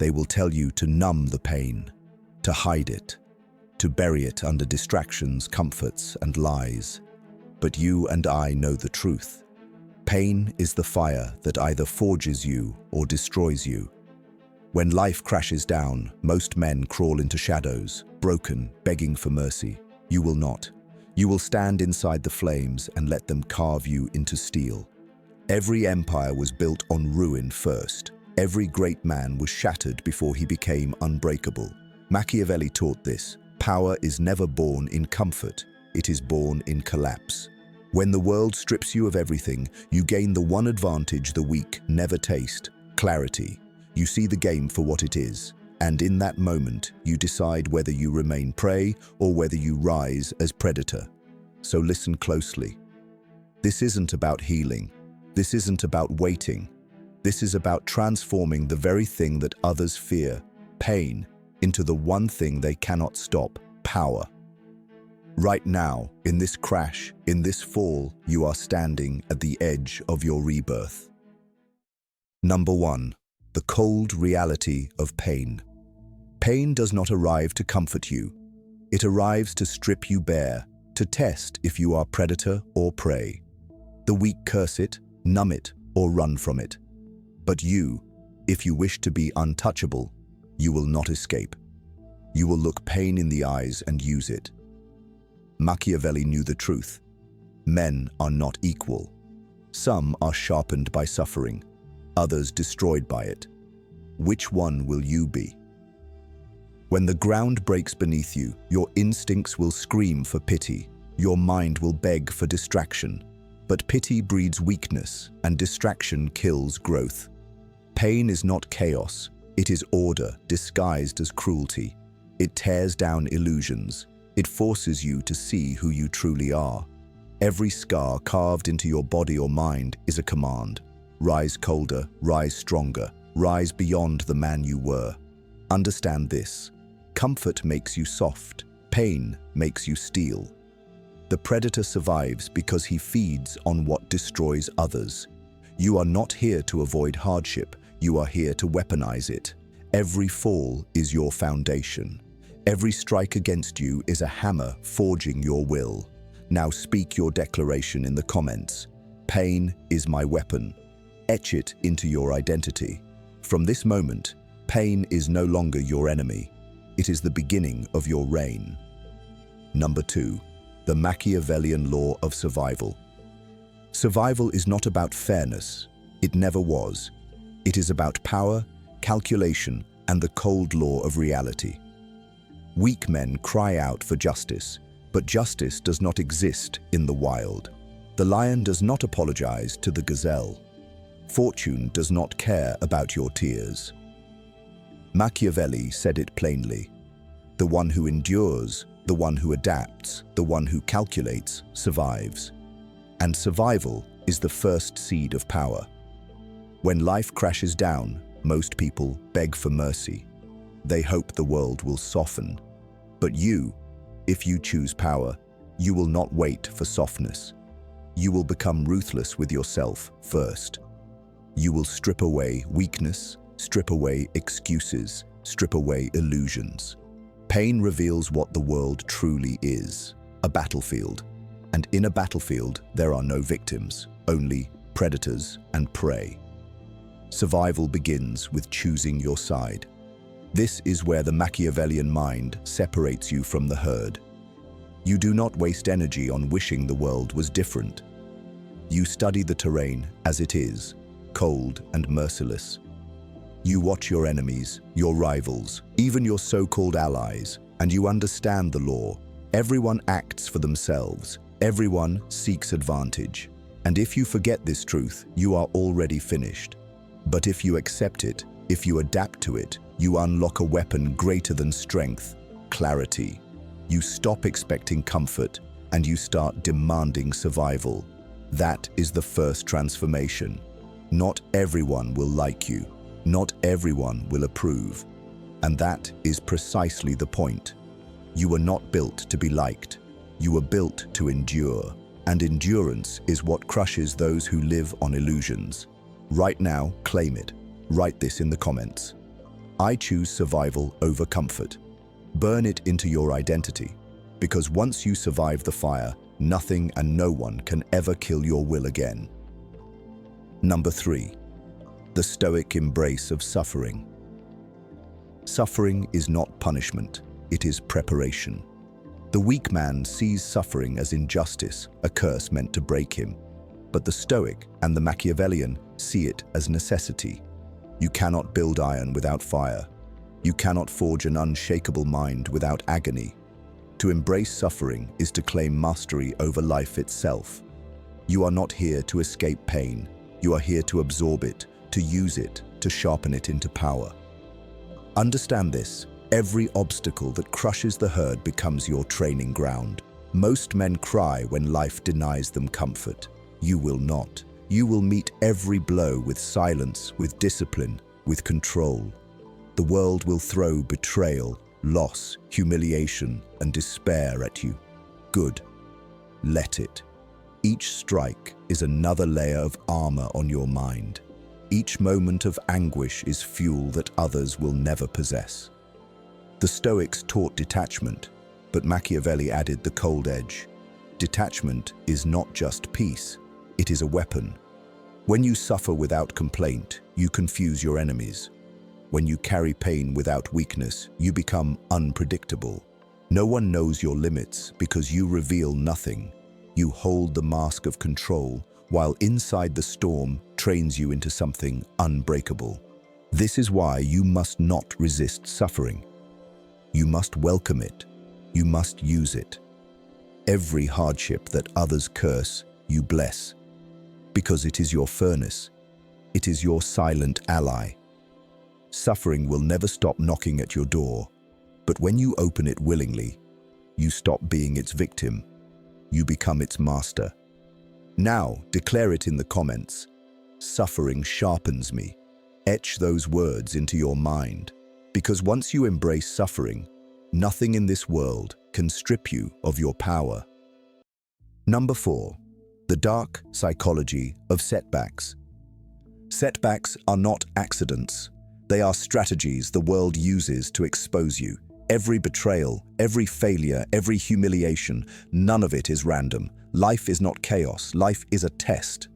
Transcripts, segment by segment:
They will tell you to numb the pain, to hide it, to bury it under distractions, comforts, and lies. But you and I know the truth. Pain is the fire that either forges you or destroys you. When life crashes down, most men crawl into shadows, broken, begging for mercy. You will not. You will stand inside the flames and let them carve you into steel. Every empire was built on ruin first. Every great man was shattered before he became unbreakable. Machiavelli taught this. Power is never born in comfort. It is born in collapse. When the world strips you of everything, you gain the one advantage the weak never taste: clarity. You see the game for what it is, and in that moment, you decide whether you remain prey or whether you rise as predator. So listen closely. This isn't about healing. This isn't about waiting. This is about transforming the very thing that others fear, pain, into the one thing they cannot stop: power. Right now, in this crash, in this fall, you are standing at the edge of your rebirth. Number 1. The cold reality of pain. Pain does not arrive to comfort you. It arrives to strip you bare, to test if you are predator or prey. The weak curse it, numb it, or run from it. But you, if you wish to be untouchable, you will not escape. You will look pain in the eyes and use it. Machiavelli knew the truth. Men are not equal. Some are sharpened by suffering, others destroyed by it. Which one will you be? When the ground breaks beneath you, your instincts will scream for pity. Your mind will beg for distraction. But pity breeds weakness, and distraction kills growth. Pain is not chaos. It is order disguised as cruelty. It tears down illusions. It forces you to see who you truly are. Every scar carved into your body or mind is a command. Rise colder, rise stronger, rise beyond the man you were. Understand this. Comfort makes you soft. Pain makes you steel. The predator survives because he feeds on what destroys others. You are not here to avoid hardship. You are here to weaponize it. Every fall is your foundation. Every strike against you is a hammer forging your will. Now speak your declaration in the comments. Pain is my weapon. Etch it into your identity. From this moment, pain is no longer your enemy. It is the beginning of your reign. Number 2. The Machiavellian law of survival. Survival is not about fairness. It never was. It is about power, calculation, and the cold law of reality. Weak men cry out for justice, but justice does not exist in the wild. The lion does not apologize to the gazelle. Fortune does not care about your tears. Machiavelli said it plainly. The one who endures, the one who adapts, the one who calculates, survives. And survival is the first seed of power. When life crashes down, most people beg for mercy. They hope the world will soften. But you, if you choose power, you will not wait for softness. You will become ruthless with yourself first. You will strip away weakness, strip away excuses, strip away illusions. Pain reveals what the world truly is, a battlefield. And in a battlefield, there are no victims, only predators and prey. Survival begins with choosing your side. This is where the Machiavellian mind separates you from the herd. You do not waste energy on wishing the world was different. You study the terrain as it is, cold and merciless. You watch your enemies, your rivals, even your so-called allies, and you understand the law. Everyone acts for themselves. Everyone seeks advantage. And if you forget this truth, you are already finished. But if you accept it, if you adapt to it, you unlock a weapon greater than strength, clarity. You stop expecting comfort, and you start demanding survival. That is the first transformation. Not everyone will like you. Not everyone will approve. And that is precisely the point. You were not built to be liked. You were built to endure. And endurance is what crushes those who live on illusions. Right now, claim it. Write this in the comments. I choose survival over comfort. Burn it into your identity, because once you survive the fire, nothing and no one can ever kill your will again. Number 3. The Stoic embrace of suffering. Suffering is not punishment, it is preparation. The weak man sees suffering as injustice, a curse meant to break him. But the Stoic and the Machiavellian see it as necessity. You cannot build iron without fire. You cannot forge an unshakable mind without agony. To embrace suffering is to claim mastery over life itself. You are not here to escape pain. You are here to absorb it, to use it, to sharpen it into power. Understand this. Every obstacle that crushes the herd becomes your training ground. Most men cry when life denies them comfort. You will not. You will meet every blow with silence, with discipline, with control. The world will throw betrayal, loss, humiliation, and despair at you. Good. Let it. Each strike is another layer of armor on your mind. Each moment of anguish is fuel that others will never possess. The Stoics taught detachment, but Machiavelli added the cold edge. Detachment is not just peace, it is a weapon. When you suffer without complaint, you confuse your enemies. When you carry pain without weakness, you become unpredictable. No one knows your limits because you reveal nothing. You hold the mask of control, while inside the storm trains you into something unbreakable. This is why you must not resist suffering. You must welcome it. You must use it. Every hardship that others curse, you bless. Because it is your furnace. It is your silent ally. Suffering will never stop knocking at your door, but when you open it willingly, you stop being its victim. You become its master. Now, declare it in the comments. Suffering sharpens me. Etch those words into your mind, because once you embrace suffering, nothing in this world can strip you of your power. Number 4. The dark psychology of setbacks. Setbacks are not accidents. They are strategies the world uses to expose you. Every betrayal, every failure, every humiliation, none of it is random. Life is not chaos. Life is a test.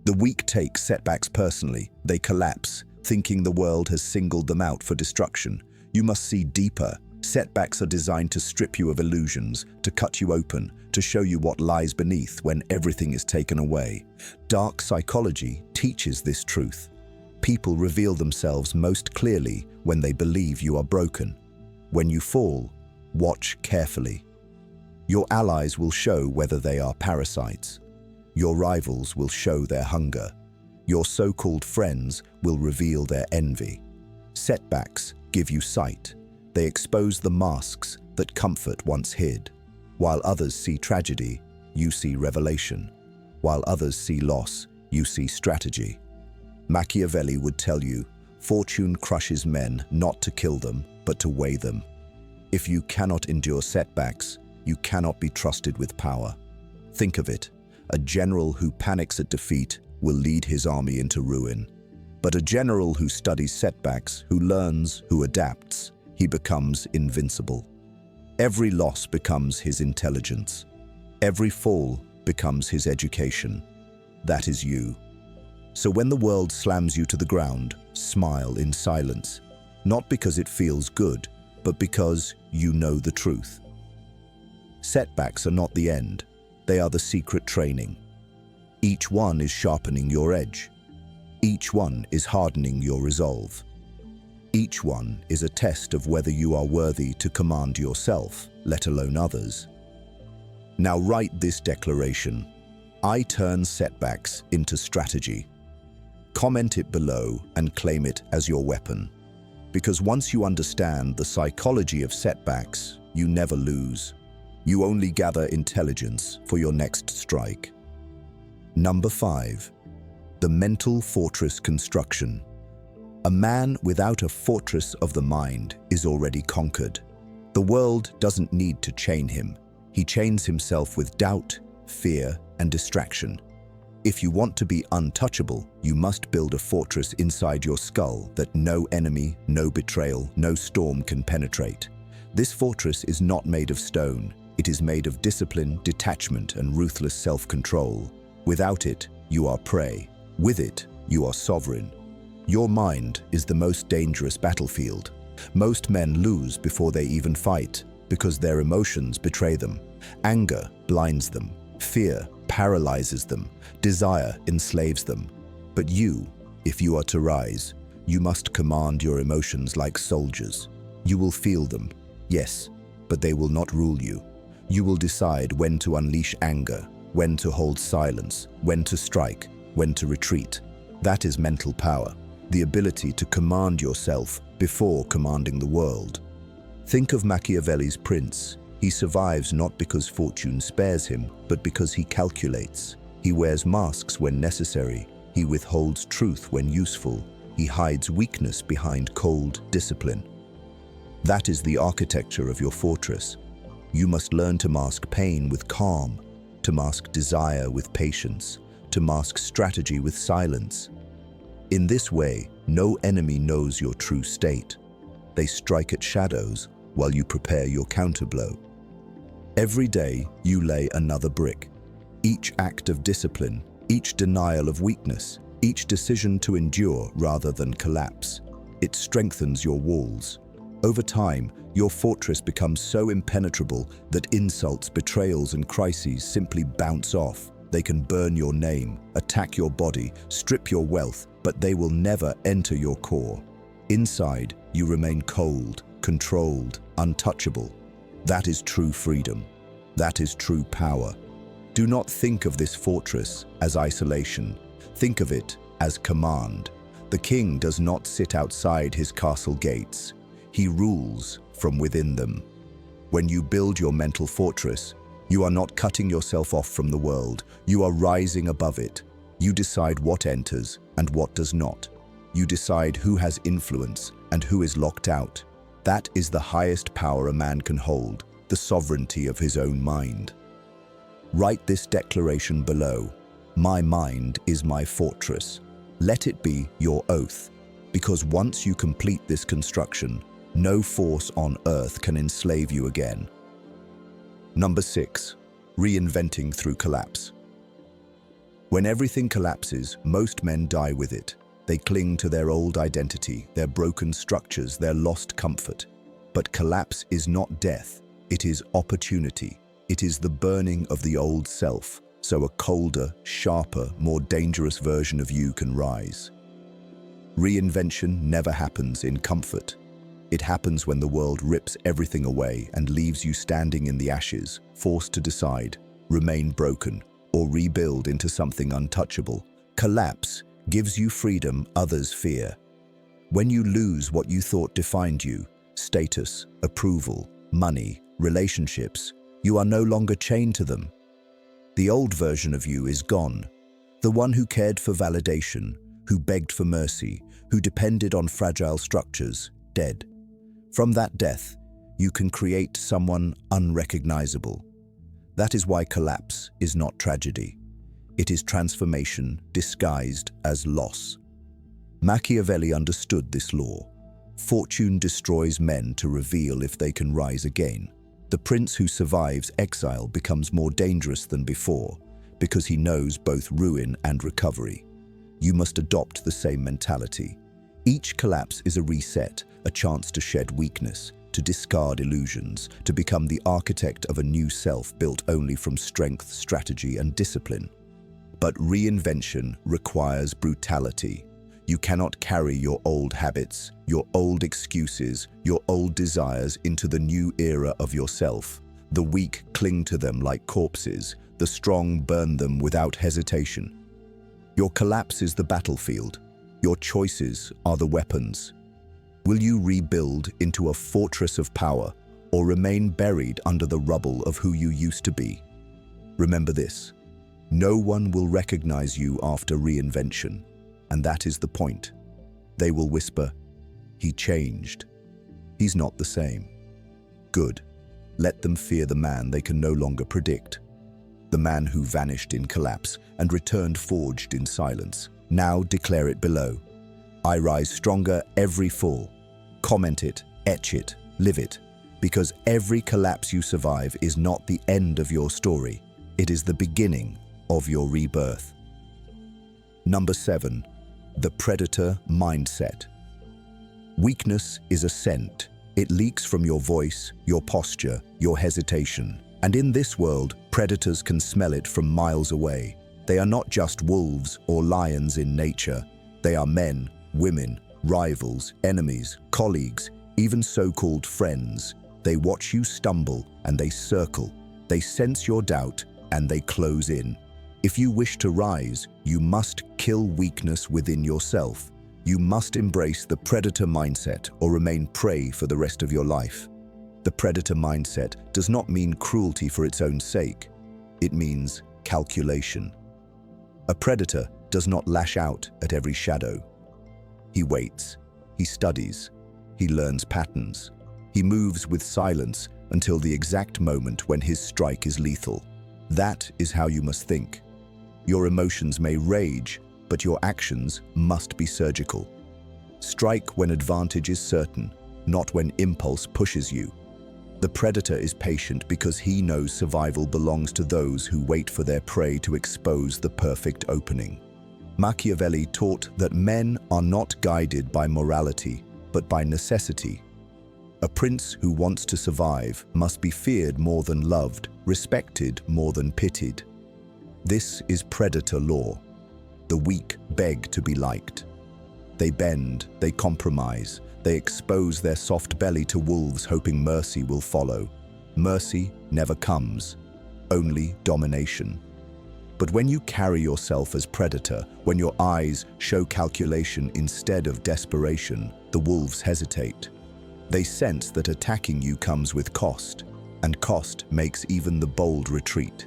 The weak take setbacks personally. They collapse, thinking the world has singled them out for destruction. You must see deeper. Setbacks are designed to strip you of illusions, to cut you open, to show you what lies beneath when everything is taken away. Dark psychology teaches this truth. People reveal themselves most clearly when they believe you are broken. When you fall, watch carefully. Your allies will show whether they are parasites. Your rivals will show their hunger. Your so-called friends will reveal their envy. Setbacks give you sight. They expose the masks that comfort once hid. While others see tragedy, you see revelation. While others see loss, you see strategy. Machiavelli would tell you, fortune crushes men not to kill them, but to weigh them. If you cannot endure setbacks, you cannot be trusted with power. Think of it. A general who panics at defeat will lead his army into ruin. But a general who studies setbacks, who learns, who adapts, he becomes invincible. Every loss becomes his intelligence. Every fall becomes his education. That is you. So when the world slams you to the ground, smile in silence. Not because it feels good, but because you know the truth. Setbacks are not the end. They are the secret training. Each one is sharpening your edge. Each one is hardening your resolve. Each one is a test of whether you are worthy to command yourself, let alone others. Now write this declaration. I turn setbacks into strategy. Comment it below and claim it as your weapon. Because once you understand the psychology of setbacks, you never lose. You only gather intelligence for your next strike. Number 5. The mental fortress construction. A man without a fortress of the mind is already conquered. The world doesn't need to chain him. He chains himself with doubt, fear, and distraction. If you want to be untouchable, you must build a fortress inside your skull that no enemy, no betrayal, no storm can penetrate. This fortress is not made of stone. It is made of discipline, detachment, and ruthless self-control. Without it, you are prey. With it, you are sovereign. Your mind is the most dangerous battlefield. Most men lose before they even fight because their emotions betray them. Anger blinds them. Fear paralyzes them. Desire enslaves them. But you, if you are to rise, you must command your emotions like soldiers. You will feel them, yes, but they will not rule you. You will decide when to unleash anger, when to hold silence, when to strike, when to retreat. That is mental power, the ability to command yourself before commanding the world. Think of Machiavelli's prince. He survives not because fortune spares him, but because he calculates. He wears masks when necessary. He withholds truth when useful. He hides weakness behind cold discipline. That is the architecture of your fortress. You must learn to mask pain with calm, to mask desire with patience, to mask strategy with silence. In this way, no enemy knows your true state. They strike at shadows while you prepare your counterblow. Every day, you lay another brick. Each act of discipline, each denial of weakness, each decision to endure rather than collapse. It strengthens your walls. Over time, your fortress becomes so impenetrable that insults, betrayals, and crises simply bounce off. They can burn your name, attack your body, strip your wealth, but they will never enter your core. Inside, you remain cold, controlled, untouchable. That is true freedom. That is true power. Do not think of this fortress as isolation. Think of it as command. The king does not sit outside his castle gates. He rules from within them. When you build your mental fortress, you are not cutting yourself off from the world. You are rising above it. You decide what enters and what does not. You decide who has influence and who is locked out. That is the highest power a man can hold, the sovereignty of his own mind. Write this declaration below. My mind is my fortress. Let it be your oath, because once you complete this construction, no force on earth can enslave you again. Number 6, reinventing through collapse. When everything collapses, most men die with it. They cling to their old identity, their broken structures, their lost comfort. But collapse is not death, it is opportunity. It is the burning of the old self, so a colder, sharper, more dangerous version of you can rise. Reinvention never happens in comfort. It happens when the world rips everything away and leaves you standing in the ashes, forced to decide, remain broken, or rebuild into something untouchable. Collapse gives you freedom others fear. When you lose what you thought defined you, status, approval, money, relationships, you are no longer chained to them. The old version of you is gone. The one who cared for validation, who begged for mercy, who depended on fragile structures, dead. From that death, you can create someone unrecognizable. That is why collapse is not tragedy. It is transformation disguised as loss. Machiavelli understood this law. Fortune destroys men to reveal if they can rise again. The prince who survives exile becomes more dangerous than before because he knows both ruin and recovery. You must adopt the same mentality. Each collapse is a reset, a chance to shed weakness, to discard illusions, to become the architect of a new self built only from strength, strategy, and discipline. But reinvention requires brutality. You cannot carry your old habits, your old excuses, your old desires into the new era of yourself. The weak cling to them like corpses. The strong burn them without hesitation. Your collapse is the battlefield. Your choices are the weapons. Will you rebuild into a fortress of power or remain buried under the rubble of who you used to be? Remember this: no one will recognize you after reinvention. And that is the point. They will whisper, "He changed. He's not the same." Good. Let them fear the man they can no longer predict. the man who vanished in collapse and returned forged in silence. Now declare it below. I rise stronger every fall. Comment it, etch it, live it. Because every collapse you survive is not the end of your story. It is the beginning of your rebirth. Number 7. The predator mindset. Weakness is a scent. It leaks from your voice, your posture, your hesitation. And in this world, predators can smell it from miles away. They are not just wolves or lions in nature. They are men, women, rivals, enemies, colleagues, even so-called friends. They watch you stumble and they circle. They sense your doubt and they close in. If you wish to rise, you must kill weakness within yourself. You must embrace the predator mindset or remain prey for the rest of your life. The predator mindset does not mean cruelty for its own sake. It means calculation. A predator does not lash out at every shadow. He waits, he studies, he learns patterns. He moves with silence until the exact moment when his strike is lethal. That is how you must think. Your emotions may rage, but your actions must be surgical. Strike when advantage is certain, not when impulse pushes you. The predator is patient because he knows survival belongs to those who wait for their prey to expose the perfect opening. Machiavelli taught that men are not guided by morality, but by necessity. A prince who wants to survive must be feared more than loved, respected more than pitied. This is predator law. The weak beg to be liked. They bend, they compromise, they expose their soft belly to wolves hoping mercy will follow. Mercy never comes, only domination. But when you carry yourself as predator, when your eyes show calculation instead of desperation, the wolves hesitate. They sense that attacking you comes with cost, and cost makes even the bold retreat.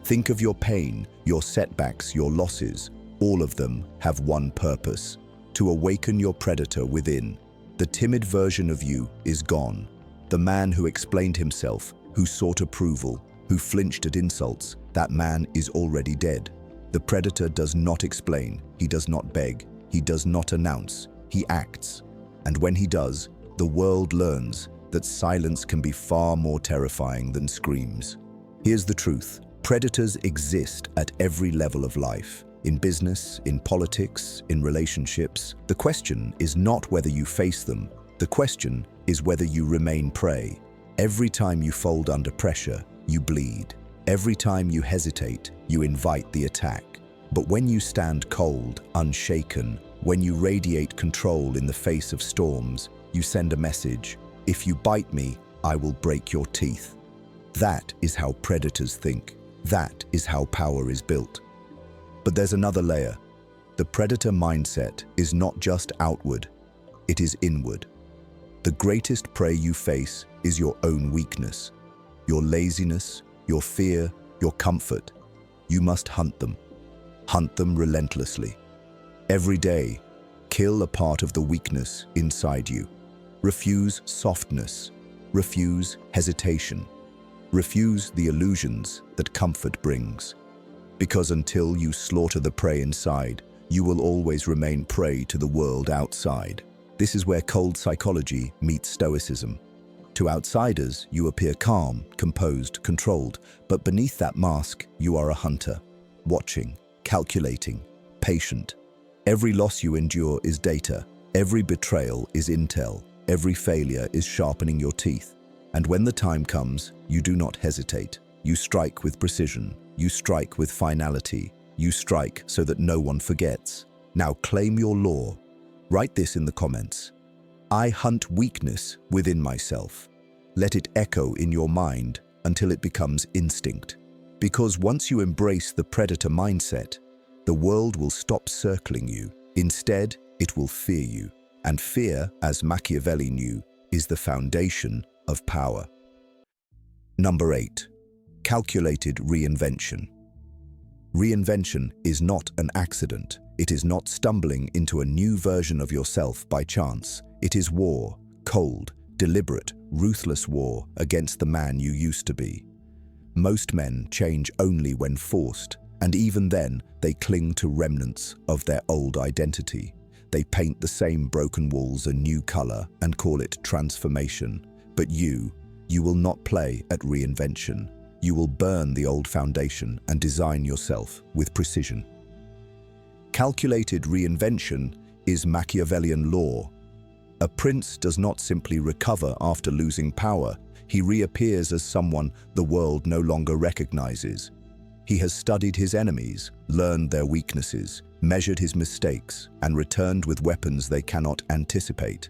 Think of your pain, your setbacks, your losses. All of them have one purpose: to awaken your predator within. The timid version of you is gone. The man who explained himself, who sought approval, who flinched at insults, that man is already dead. The predator does not explain, he does not beg, he does not announce, he acts. And when he does, the world learns that silence can be far more terrifying than screams. Here's the truth: predators exist at every level of life. In business, in politics, in relationships. The question is not whether you face them. The question is whether you remain prey. Every time you fold under pressure, you bleed. Every time you hesitate, you invite the attack. But when you stand cold, unshaken, when you radiate control in the face of storms, you send a message: if you bite me, I will break your teeth. That is how predators think. That is how power is built. But there's another layer. The predator mindset is not just outward, it is inward. The greatest prey you face is your own weakness, your laziness, your fear, your comfort. You must hunt them relentlessly. Every day, kill a part of the weakness inside you. Refuse softness, refuse hesitation, refuse the illusions that comfort brings. Because until you slaughter the prey inside, you will always remain prey to the world outside. This is where cold psychology meets Stoicism. To outsiders, you appear calm, composed, controlled, but beneath that mask, you are a hunter, watching, calculating, patient. Every loss you endure is data. Every betrayal is intel. Every failure is sharpening your teeth. And when the time comes, you do not hesitate. You strike with precision. You strike with finality. You strike so that no one forgets. Now claim your law. Write this in the comments. I hunt weakness within myself. Let it echo in your mind until it becomes instinct. Because once you embrace the predator mindset, the world will stop circling you. Instead, it will fear you. And fear, as Machiavelli knew, is the foundation of power. Number 8. Calculated reinvention. Reinvention is not an accident. It is not stumbling into a new version of yourself by chance. It is war, cold, deliberate, ruthless war against the man you used to be. Most men change only when forced, and even then, they cling to remnants of their old identity. They paint the same broken walls a new color and call it transformation. But you will not play at reinvention. You will burn the old foundation and design yourself with precision. Calculated reinvention is Machiavellian law. A prince does not simply recover after losing power. He reappears as someone the world no longer recognizes. He has studied his enemies, learned their weaknesses, measured his mistakes, and returned with weapons they cannot anticipate.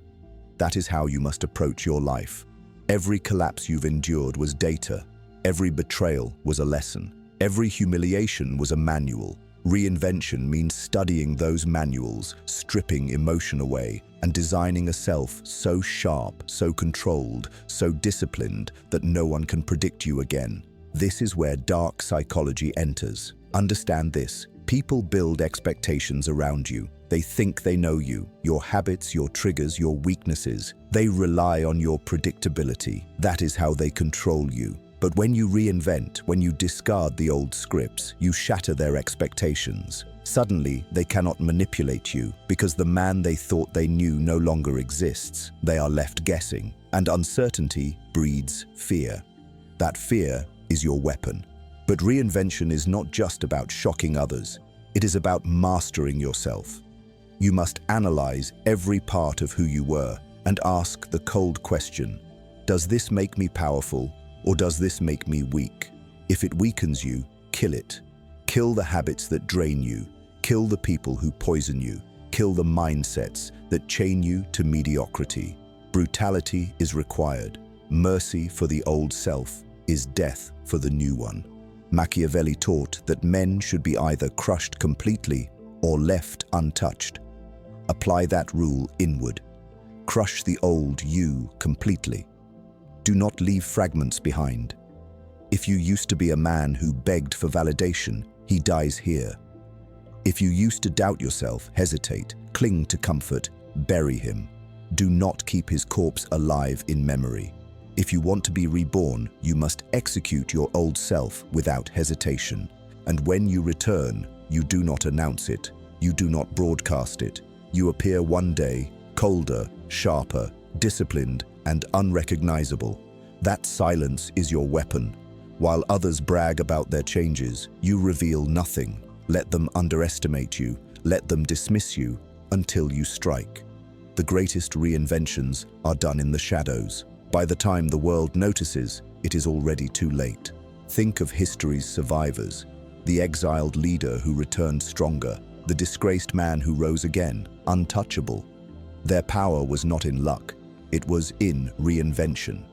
That is how you must approach your life. Every collapse you've endured was data. Every betrayal was a lesson. Every humiliation was a manual. Reinvention means studying those manuals, stripping emotion away, and designing a self so sharp, so controlled, so disciplined that no one can predict you again. This is where dark psychology enters. Understand this. People build expectations around you. They think they know you, your habits, your triggers, your weaknesses. They rely on your predictability. That is how they control you. But when you reinvent, when you discard the old scripts, you shatter their expectations. Suddenly, they cannot manipulate you because the man they thought they knew no longer exists. They are left guessing, and uncertainty breeds fear. That fear is your weapon. But reinvention is not just about shocking others. It is about mastering yourself. You must analyze every part of who you were and ask the cold question, does this make me powerful? Or does this make me weak? If it weakens you, kill it. Kill the habits that drain you. Kill the people who poison you. Kill the mindsets that chain you to mediocrity. Brutality is required. Mercy for the old self is death for the new one. Machiavelli taught that men should be either crushed completely or left untouched. Apply that rule inward. Crush the old you completely. Do not leave fragments behind. If you used to be a man who begged for validation, he dies here. If you used to doubt yourself, hesitate, cling to comfort, bury him. Do not keep his corpse alive in memory. If you want to be reborn, you must execute your old self without hesitation. And when you return, you do not announce it. You do not broadcast it. You appear one day, colder, sharper, disciplined, and unrecognizable. That silence is your weapon. While others brag about their changes, you reveal nothing. Let them underestimate you. Let them dismiss you until you strike. The greatest reinventions are done in the shadows. By the time the world notices, it is already too late. Think of history's survivors. The exiled leader who returned stronger. The disgraced man who rose again, untouchable. Their power was not in luck. It was in reinvention.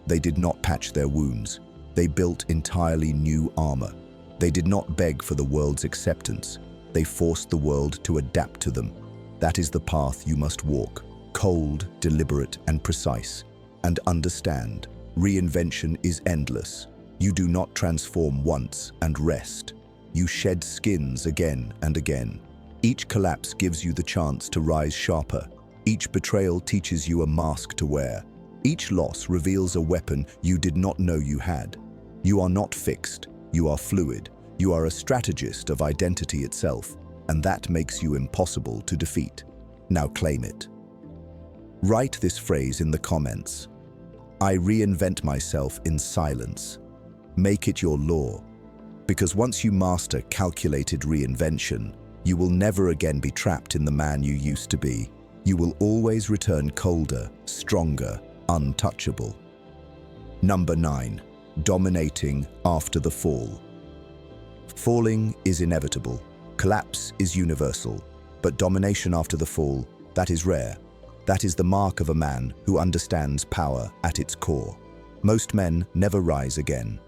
They did not patch their wounds. They built entirely new armor. They did not beg for the world's acceptance. They forced the world to adapt to them. That is the path you must walk, cold, deliberate, and precise. And understand, reinvention is endless. You do not transform once and rest. You shed skins again and again. Each collapse gives you the chance to rise sharper. Each betrayal teaches you a mask to wear. Each loss reveals a weapon you did not know you had. You are not fixed. You are fluid. You are a strategist of identity itself, and that makes you impossible to defeat. Now claim it. Write this phrase in the comments. I reinvent myself in silence. Make it your law. Because once you master calculated reinvention, you will never again be trapped in the man you used to be. You will always return colder, stronger, untouchable. Number 9. Dominating after the fall. Falling is inevitable. Collapse is universal. But domination after the fall, that is rare. That is the mark of a man who understands power at its core. Most men never rise again.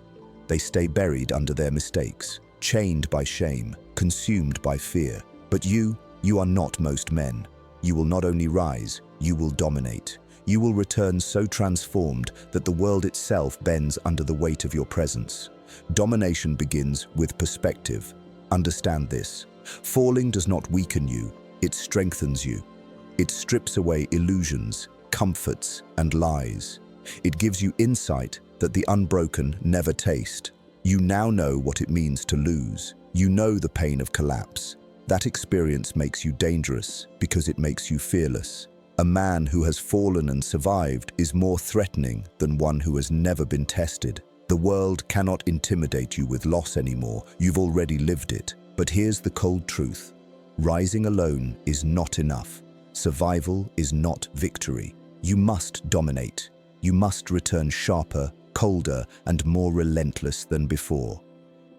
They stay buried under their mistakes, chained by shame, consumed by fear. But you are not most men. You will not only rise, you will dominate. You will return so transformed that the world itself bends under the weight of your presence. Domination begins with perspective. Understand this. Falling does not weaken you, it strengthens you. It strips away illusions, comforts, and lies. It gives you insight that the unbroken never taste. You now know what it means to lose. You know the pain of collapse. That experience makes you dangerous because it makes you fearless. A man who has fallen and survived is more threatening than one who has never been tested. The world cannot intimidate you with loss anymore. You've already lived it. But here's the cold truth. Rising alone is not enough. Survival is not victory. You must dominate. You must return sharper, colder, and more relentless than before.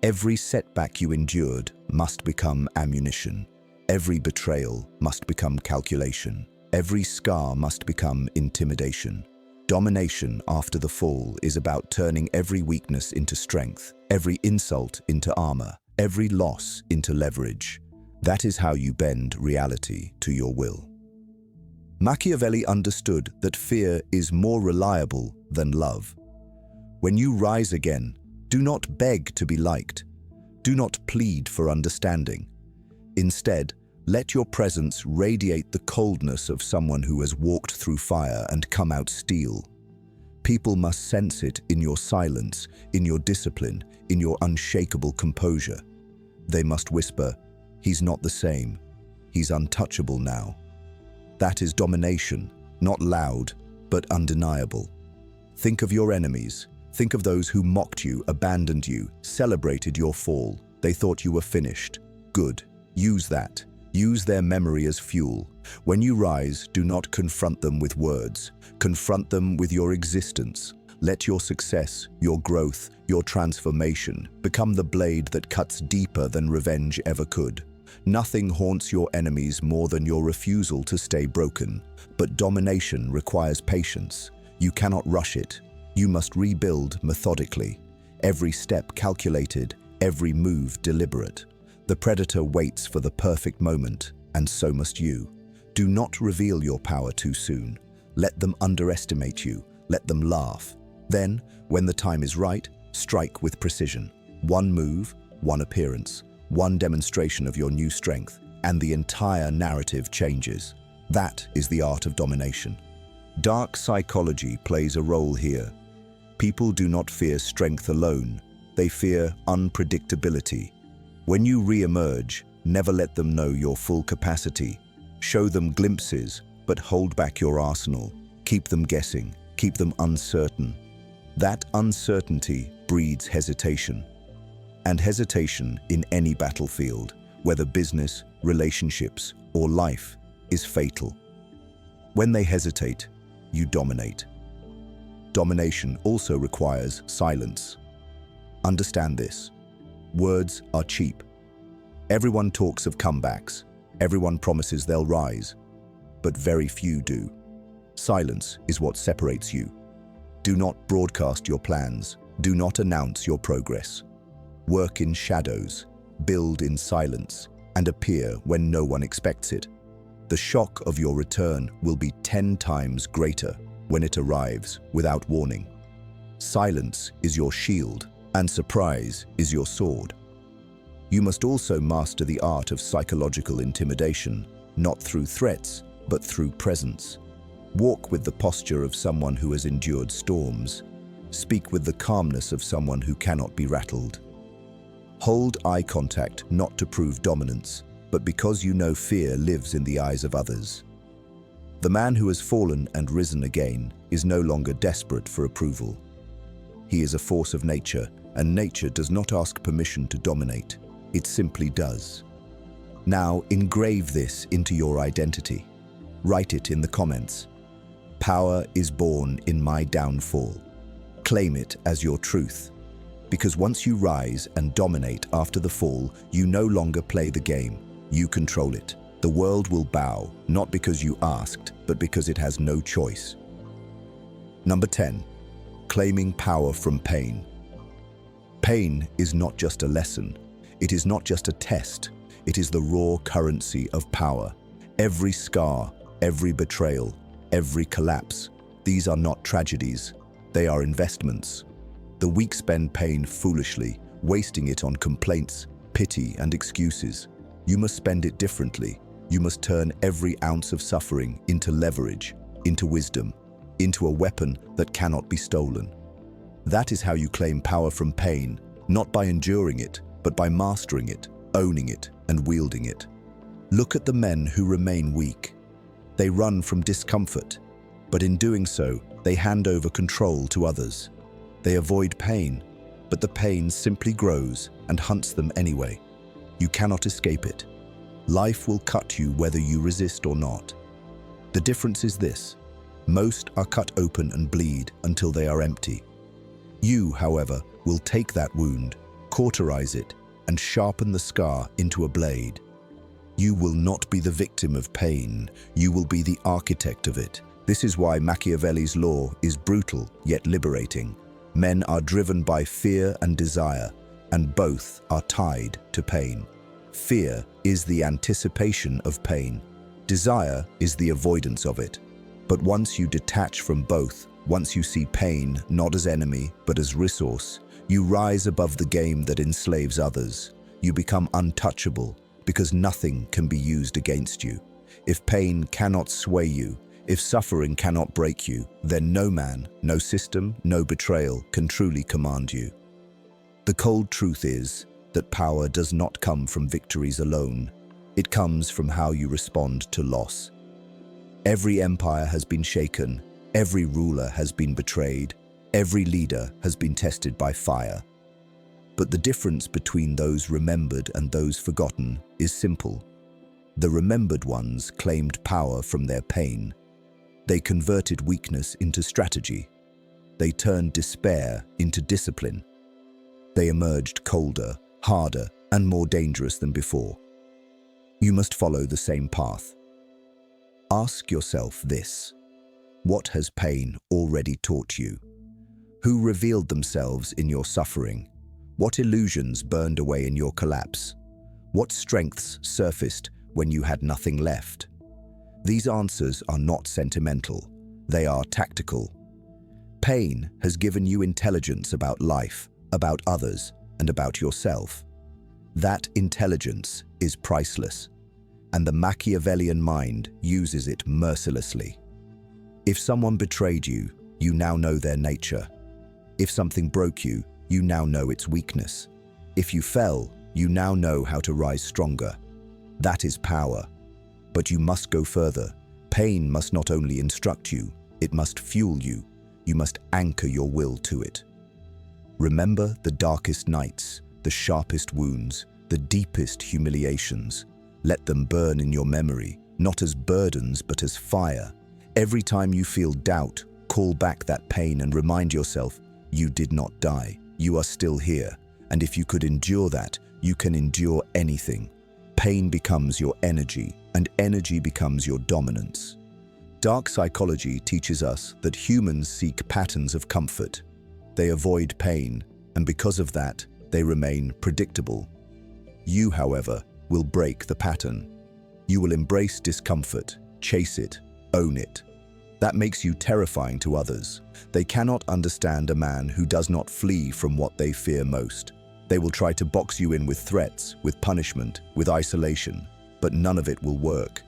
Every setback you endured must become ammunition. Every betrayal must become calculation. Every scar must become intimidation. Domination after the fall is about turning every weakness into strength, every insult into armor, every loss into leverage. That is how you bend reality to your will. Machiavelli understood that fear is more reliable than love. When you rise again, do not beg to be liked. Do not plead for understanding. Instead, let your presence radiate the coldness of someone who has walked through fire and come out steel. People must sense it in your silence, in your discipline, in your unshakable composure. They must whisper, "He's not the same. He's untouchable now." That is domination, not loud, but undeniable. Think of your enemies. Think of those who mocked you, abandoned you, celebrated your fall. They thought you were finished. Good. Use that. Use their memory as fuel. When you rise, do not confront them with words. Confront them with your existence. Let your success, your growth, your transformation become the blade that cuts deeper than revenge ever could. Nothing haunts your enemies more than your refusal to stay broken. But domination requires patience. You cannot rush it. You must rebuild methodically. Every step calculated, every move deliberate. The predator waits for the perfect moment, and so must you. Do not reveal your power too soon. Let them underestimate you. Let them laugh. Then, when the time is right, strike with precision. One move, one appearance, one demonstration of your new strength, and the entire narrative changes. That is the art of domination. Dark psychology plays a role here. People do not fear strength alone. They fear unpredictability. When you re-emerge, never let them know your full capacity. Show them glimpses, but hold back your arsenal. Keep them guessing. Keep them uncertain. That uncertainty breeds hesitation. And hesitation in any battlefield, whether business, relationships, or life, is fatal. When they hesitate, you dominate. Domination also requires silence. Understand this. Words are cheap. Everyone talks of comebacks. Everyone promises they'll rise. But very few do. Silence is what separates you. Do not broadcast your plans. Do not announce your progress. Work in shadows, build in silence, and appear when no one expects it. The shock of your return will be 10 times greater when it arrives without warning. Silence is your shield, and surprise is your sword. You must also master the art of psychological intimidation, not through threats, but through presence. Walk with the posture of someone who has endured storms. Speak with the calmness of someone who cannot be rattled. Hold eye contact not to prove dominance, but because you know fear lives in the eyes of others. The man who has fallen and risen again is no longer desperate for approval. He is a force of nature, and nature does not ask permission to dominate. It simply does. Now engrave this into your identity. Write it in the comments. Power is born in my downfall. Claim it as your truth. Because once you rise and dominate after the fall, you no longer play the game. You control it. The world will bow, not because you asked, but because it has no choice. Number 10. Claiming power from pain. Pain is not just a lesson. It is not just a test. It is the raw currency of power. Every scar, every betrayal, every collapse. These are not tragedies. They are investments. The weak spend pain foolishly, wasting it on complaints, pity, and excuses. You must spend it differently. You must turn every ounce of suffering into leverage, into wisdom, into a weapon that cannot be stolen. That is how you claim power from pain, not by enduring it, but by mastering it, owning it, and wielding it. Look at the men who remain weak. They run from discomfort, but in doing so, they hand over control to others. They avoid pain, but the pain simply grows and hunts them anyway. You cannot escape it. Life will cut you whether you resist or not. The difference is this: most are cut open and bleed until they are empty. You, however, will take that wound, cauterize it, and sharpen the scar into a blade. You will not be the victim of pain, you will be the architect of it. This is why Machiavelli's law is brutal yet liberating. Men are driven by fear and desire, and both are tied to pain. Fear is the anticipation of pain. Desire is the avoidance of it. But once you detach from both, once you see pain not as enemy but as resource, you rise above the game that enslaves others. You become untouchable because nothing can be used against you. If pain cannot sway you, if suffering cannot break you, then no man, no system, no betrayal can truly command you. The cold truth is that power does not come from victories alone. It comes from how you respond to loss. Every empire has been shaken, every ruler has been betrayed, every leader has been tested by fire. But the difference between those remembered and those forgotten is simple. The remembered ones claimed power from their pain. They converted weakness into strategy. They turned despair into discipline. They emerged colder, harder, and more dangerous than before. You must follow the same path. Ask yourself this: what has pain already taught you? Who revealed themselves in your suffering? What illusions burned away in your collapse? What strengths surfaced when you had nothing left? These answers are not sentimental, they are tactical. Pain has given you intelligence about life, about others, and about yourself. That intelligence is priceless, and the Machiavellian mind uses it mercilessly. If someone betrayed you, you now know their nature. If something broke you, you now know its weakness. If you fell, you now know how to rise stronger. That is power. But you must go further. Pain must not only instruct you, it must fuel you. You must anchor your will to it. Remember the darkest nights, the sharpest wounds, the deepest humiliations. Let them burn in your memory, not as burdens but as fire. Every time you feel doubt, call back that pain and remind yourself, you did not die. You are still here. And if you could endure that, you can endure anything. Pain becomes your energy, and energy becomes your dominance. Dark psychology teaches us that humans seek patterns of comfort. They avoid pain, and because of that, they remain predictable. You, however, will break the pattern. You will embrace discomfort, chase it, own it. That makes you terrifying to others. They cannot understand a man who does not flee from what they fear most. They will try to box you in with threats, with punishment, with isolation, but none of it will work.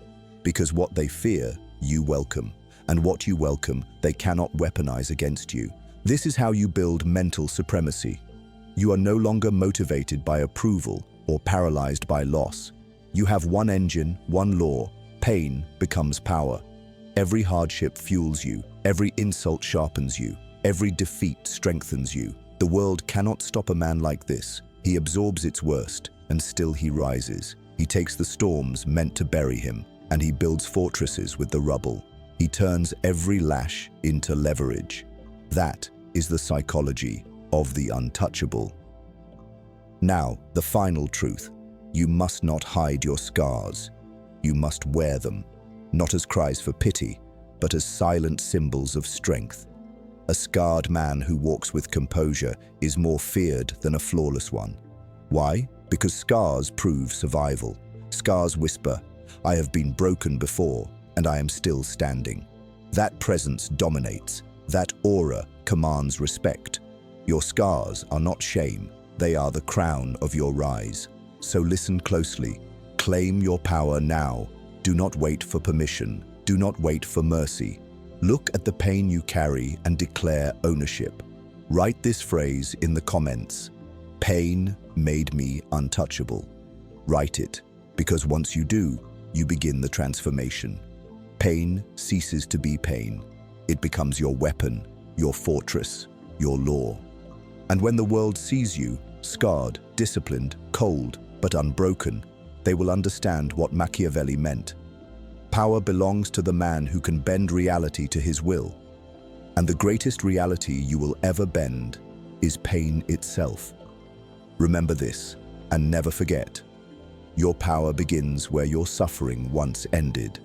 Because what they fear, you welcome, and what you welcome, they cannot weaponize against you. This is how you build mental supremacy. You are no longer motivated by approval or paralyzed by loss. You have one engine, one law. Pain becomes power. Every hardship fuels you. Every insult sharpens you. Every defeat strengthens you. The world cannot stop a man like this. He absorbs its worst, and still he rises. He takes the storms meant to bury him, and he builds fortresses with the rubble. He turns every lash into leverage. That is the psychology of the untouchable. Now, the final truth. You must not hide your scars. You must wear them, not as cries for pity, but as silent symbols of strength. A scarred man who walks with composure is more feared than a flawless one. Why? Because scars prove survival. Scars whisper, I have been broken before, and I am still standing. That presence dominates. That aura commands respect. Your scars are not shame. They are the crown of your rise. So listen closely. Claim your power now. Do not wait for permission. Do not wait for mercy. Look at the pain you carry and declare ownership. Write this phrase in the comments. Pain made me untouchable. Write it, because once you do, you begin the transformation. Pain ceases to be pain. It becomes your weapon, your fortress, your law. And when the world sees you, scarred, disciplined, cold, but unbroken, they will understand what Machiavelli meant. Power belongs to the man who can bend reality to his will. And the greatest reality you will ever bend is pain itself. Remember this, and never forget. Your power begins where your suffering once ended.